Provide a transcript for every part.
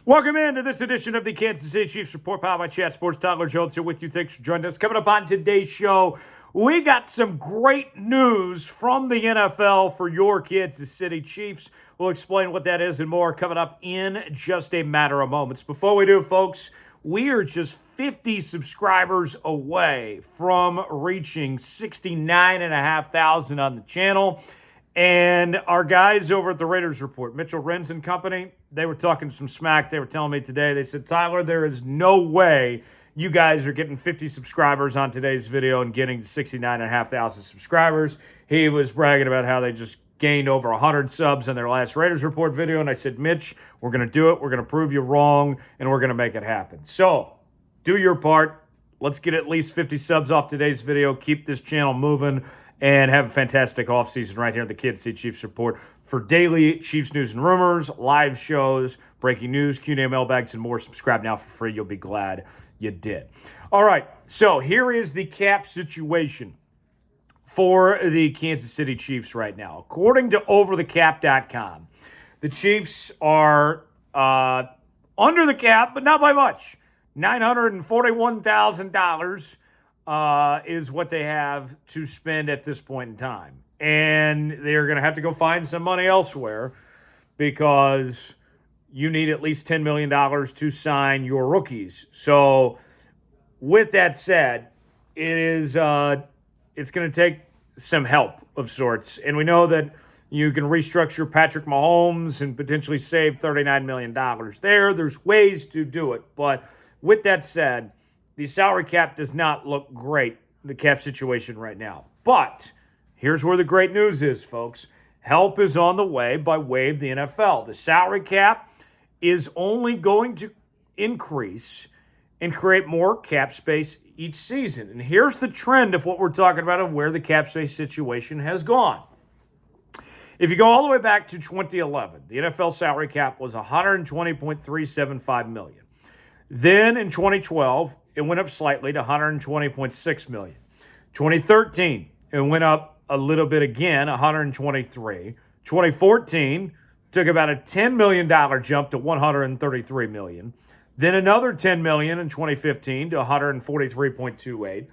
Welcome into this edition of the Kansas City Chiefs Report, powered by Chat Sports. Tyler Jones here with you. Thanks for joining us. Coming up on today's show, we got some great news from the NFL for your Kansas City Chiefs. We'll explain what that is and more coming up in just a matter of moments. Before we do, folks, we are just 50 subscribers away from reaching 69,500 on the channel. And our guys over at the Raiders Report, Mitchell Renz and company, they were talking some smack. They were telling me today, they said, Tyler, there is no way you guys are getting 50 subscribers on today's video and getting to 69,500 subscribers. He was bragging about how they just gained over 100 subs in their last Raiders Report video. And I said, Mitch, we're going to do it. We're going to prove you wrong, and we're going to make it happen. So do your part. Let's get at least 50 subs off today's video. Keep this channel moving. And have a fantastic offseason right here at the Kansas City Chiefs Report for daily Chiefs news and rumors, live shows, breaking news, Q&A mailbags, and more. Subscribe now for free. You'll be glad you did. All right, so here is the cap situation for the Kansas City Chiefs right now. According to overthecap.com, the Chiefs are under the cap, but not by much. $941,000. Is what they have to spend at this point in time. And they're going to have to go find some money elsewhere because you need at least $10 million to sign your rookies. So with that said, it's going to take some help of sorts. And we know that you can restructure Patrick Mahomes and potentially save $39 million there. There's ways to do it. But with that said, the salary cap does not look great, the cap situation right now. But here's where the great news is, folks. Help is on the way by way of the NFL. The salary cap is only going to increase and create more cap space each season. And here's the trend of what we're talking about and where the cap space situation has gone. If you go all the way back to 2011, the NFL salary cap was $120.375 million. Then in 2012, it went up slightly to $120.6 million. 2013, it went up a little bit again, $123. 2014 took about a $10 million jump to $133 million. Then another $10 million in 2015 to $143.28.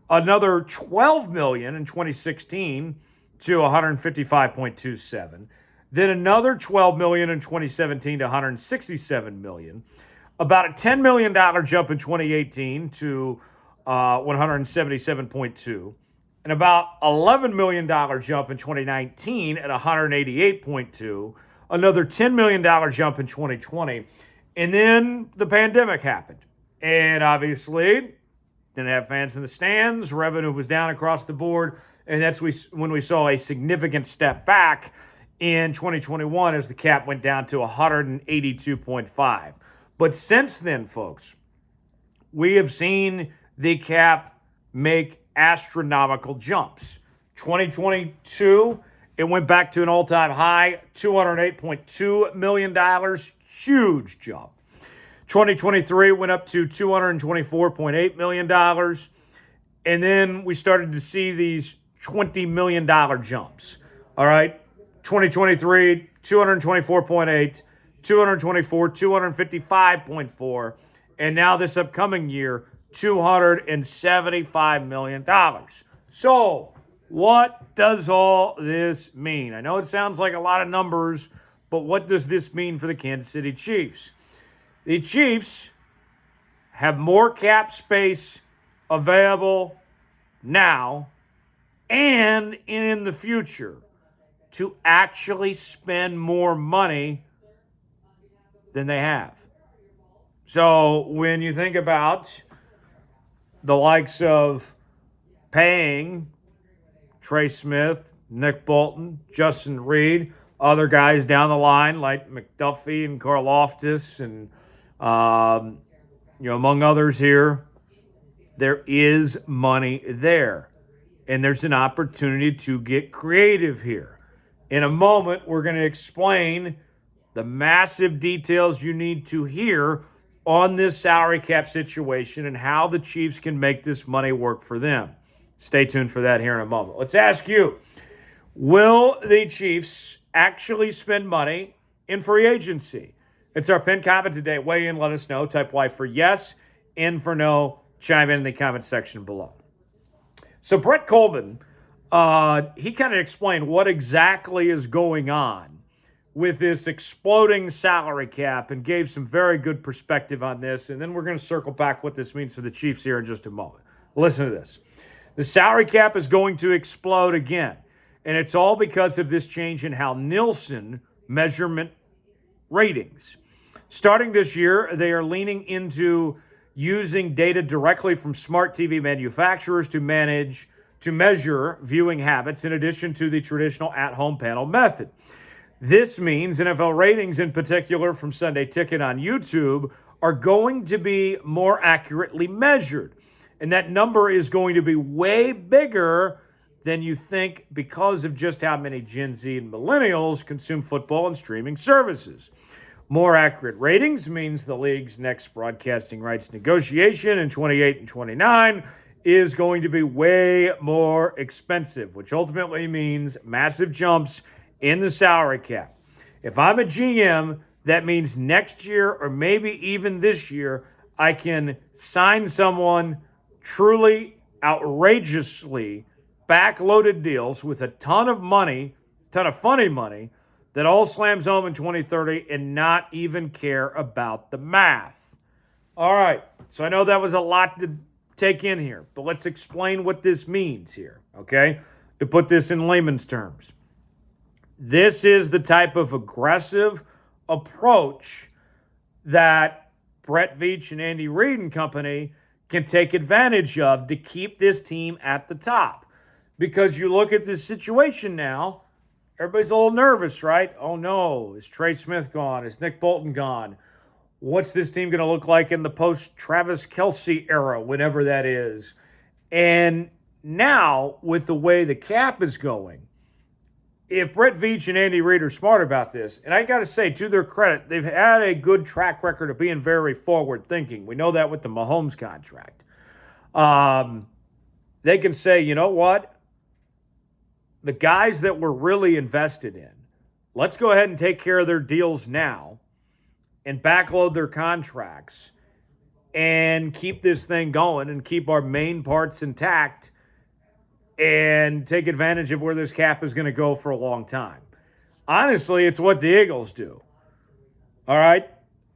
Another $12 million in 2016 to $155.27. Then another $12 million in 2017 to $167 million. About a $10 million jump in 2018 to $177.2, and about $11 million jump in 2019 at $188.2, another $10 million jump in 2020, and then the pandemic happened. And obviously, didn't have fans in the stands, revenue was down across the board, and that's when we saw a significant step back in 2021 as the cap went down to 182.5. But since then, folks, we have seen the cap make astronomical jumps. 2022, it went back to an all-time high, $208.2 million, huge jump. 2023 went up to $224.8 million. And then we started to see these $20 million jumps. All right, 2023, 224.8. 224, 255.4, and now this upcoming year, $275 million. So, what does all this mean? I know it sounds like a lot of numbers, but what does this mean for the Kansas City Chiefs? The Chiefs have more cap space available now and in the future to actually spend more money than they have. So when you think about the likes of paying Trey Smith, Nick Bolton, Justin Reid, other guys down the line like McDuffie and Karlaftis and among others here, there is money there. And there's an opportunity to get creative here. In a moment, we're going to explain the massive details you need to hear on this salary cap situation and how the Chiefs can make this money work for them. Stay tuned for that here in a moment. Let's ask you, will the Chiefs actually spend money in free agency? It's our pinned comment today. Weigh in, let us know. Type Y for yes, N for no. Chime in the comment section below. So Brett Coleman, he kind of explained what exactly is going on with this exploding salary cap and gave some very good perspective on this. And then we're going to circle back what this means for the Chiefs here in just a moment. Listen to this. The salary cap is going to explode again. And it's all because of this change in how Nielsen measurement ratings. Starting this year, they are leaning into using data directly from smart TV manufacturers to measure viewing habits in addition to the traditional at-home panel method. This means NFL ratings, in particular from Sunday Ticket on YouTube, are going to be more accurately measured. And that number is going to be way bigger than you think because of just how many Gen Z and millennials consume football and streaming services. More accurate ratings means the league's next broadcasting rights negotiation in 28 and 29 is going to be way more expensive, which ultimately means massive jumps in the salary cap. If I'm a GM, that means next year or maybe even this year, I can sign someone truly outrageously backloaded deals with a ton of funny money that all slams home in 2030 and not even care about the math. All right, so I know that was a lot to take in here, but let's explain what this means here, okay? To put this in layman's terms. This is the type of aggressive approach that Brett Veach and Andy Reid and company can take advantage of to keep this team at the top. Because you look at this situation now, everybody's a little nervous, right? Oh no, is Trey Smith gone? Is Nick Bolton gone? What's this team going to look like in the post-Travis Kelce era, whenever that is? And now, with the way the cap is going, if Brett Veach and Andy Reid are smart about this, and I got to say, to their credit, they've had a good track record of being very forward-thinking. We know that with the Mahomes contract. They can say, you know what? The guys that we're really invested in, let's go ahead and take care of their deals now and backload their contracts and keep this thing going and keep our main parts intact and take advantage of where this cap is going to go for a long time. Honestly, it's what the Eagles do. All right?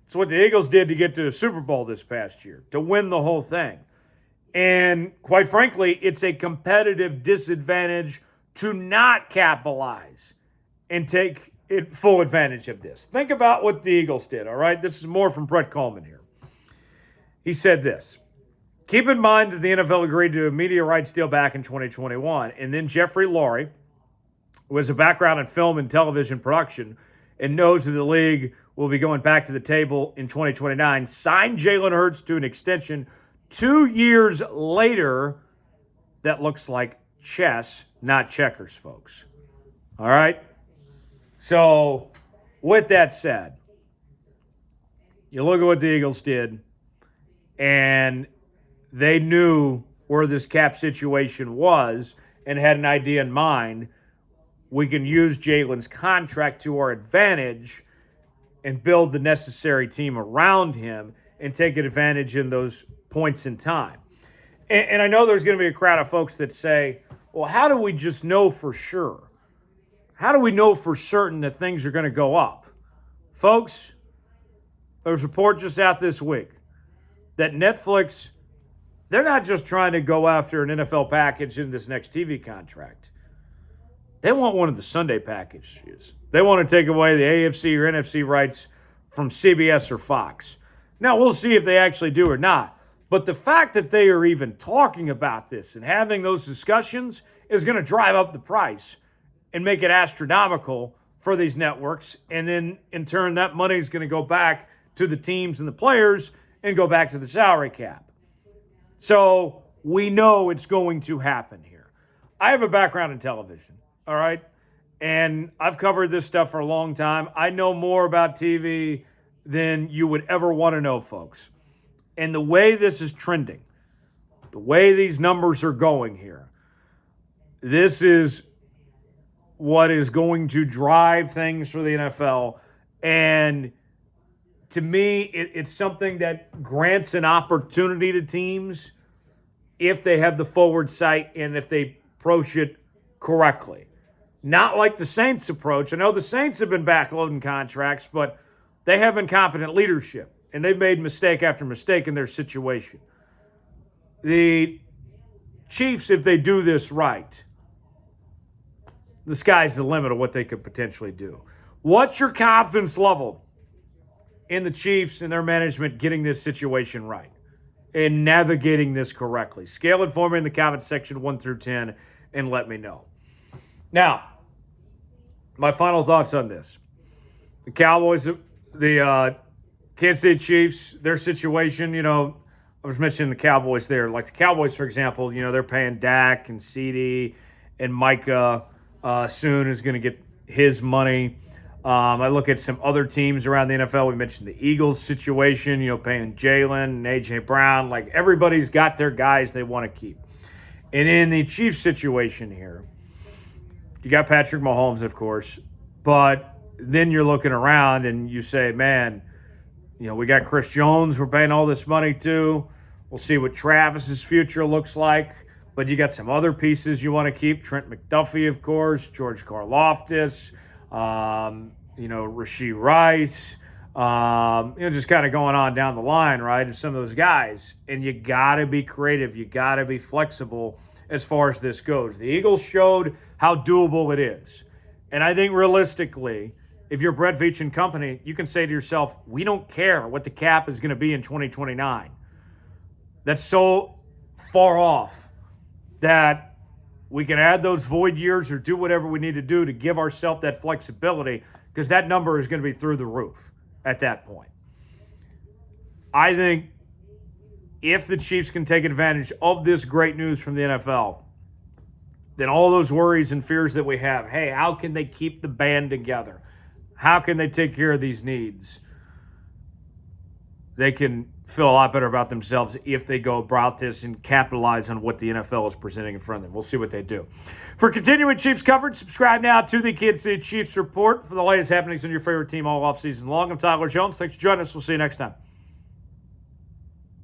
It's what the Eagles did to get to the Super Bowl this past year, to win the whole thing. And quite frankly, it's a competitive disadvantage to not capitalize and take full advantage of this. Think about what the Eagles did, all right? This is more from Brett Coleman here. He said this. Keep in mind that the NFL agreed to a media rights deal back in 2021, and then Jeffrey Lurie, who has a background in film and television production and knows that the league will be going back to the table in 2029, signed Jalen Hurts to an extension 2 years later. That looks like chess, not checkers, folks. All right? So, with that said, you look at what the Eagles did, and they knew where this cap situation was and had an idea in mind. We can use Jalen's contract to our advantage and build the necessary team around him and take advantage in those points in time. And I know there's going to be a crowd of folks that say, well, how do we just know for sure? How do we know for certain that things are going to go up? Folks, there's a report just out this week that Netflix, they're not just trying to go after an NFL package in this next TV contract. They want one of the Sunday packages. They want to take away the AFC or NFC rights from CBS or Fox. Now, we'll see if they actually do or not. But the fact that they are even talking about this and having those discussions is going to drive up the price and make it astronomical for these networks. And then, in turn, that money is going to go back to the teams and the players and go back to the salary cap. So we know it's going to happen here. I have a background in television, all right? And I've covered this stuff for a long time. I know more about TV than you would ever want to know, folks. And the way this is trending, the way these numbers are going here, this is what is going to drive things for the NFL. And to me, it's something that grants an opportunity to teams if they have the forward sight and if they approach it correctly. Not like the Saints approach. I know the Saints have been backloading contracts, but they have incompetent leadership, and they've made mistake after mistake in their situation. The Chiefs, if they do this right, the sky's the limit of what they could potentially do. What's your confidence level in the Chiefs and their management getting this situation right and navigating this correctly? Scale it for me in the comment section 1 through 10 and let me know. Now, my final thoughts on this. The Cowboys, the Kansas City Chiefs, their situation, I was mentioning the Cowboys there. Like the Cowboys, for example, they're paying Dak and CeeDee and Micah soon is going to get his money. I look at some other teams around the NFL. We mentioned the Eagles situation, paying Jalen and A.J. Brown. Like everybody's got their guys they want to keep. And in the Chiefs situation here, you got Patrick Mahomes, of course, but then you're looking around and you say, man, we got Chris Jones we're paying all this money to. We'll see what Travis's future looks like. But you got some other pieces you want to keep. Trent McDuffie, of course, George Karlaftis, Rashee Rice, just kind of going on down the line, right, and some of those guys. And you got to be creative. You got to be flexible as far as this goes. The Eagles showed how doable it is. And I think realistically, if you're Brett Veach and company, you can say to yourself, we don't care what the cap is going to be in 2029. That's so far off that we can add those void years or do whatever we need to do to give ourselves that flexibility, because that number is going to be through the roof at that point. I think if the Chiefs can take advantage of this great news from the NFL, then all those worries and fears that we have, hey, how can they keep the band together? How can they take care of these needs? They can feel a lot better about themselves if they go about this and capitalize on what the NFL is presenting in front of them. We'll see what they do. For continuing Chiefs coverage, subscribe now to the Kansas City Chiefs Report for the latest happenings on your favorite team all offseason long. I'm Tyler Jones. Thanks for joining us. We'll see you next time.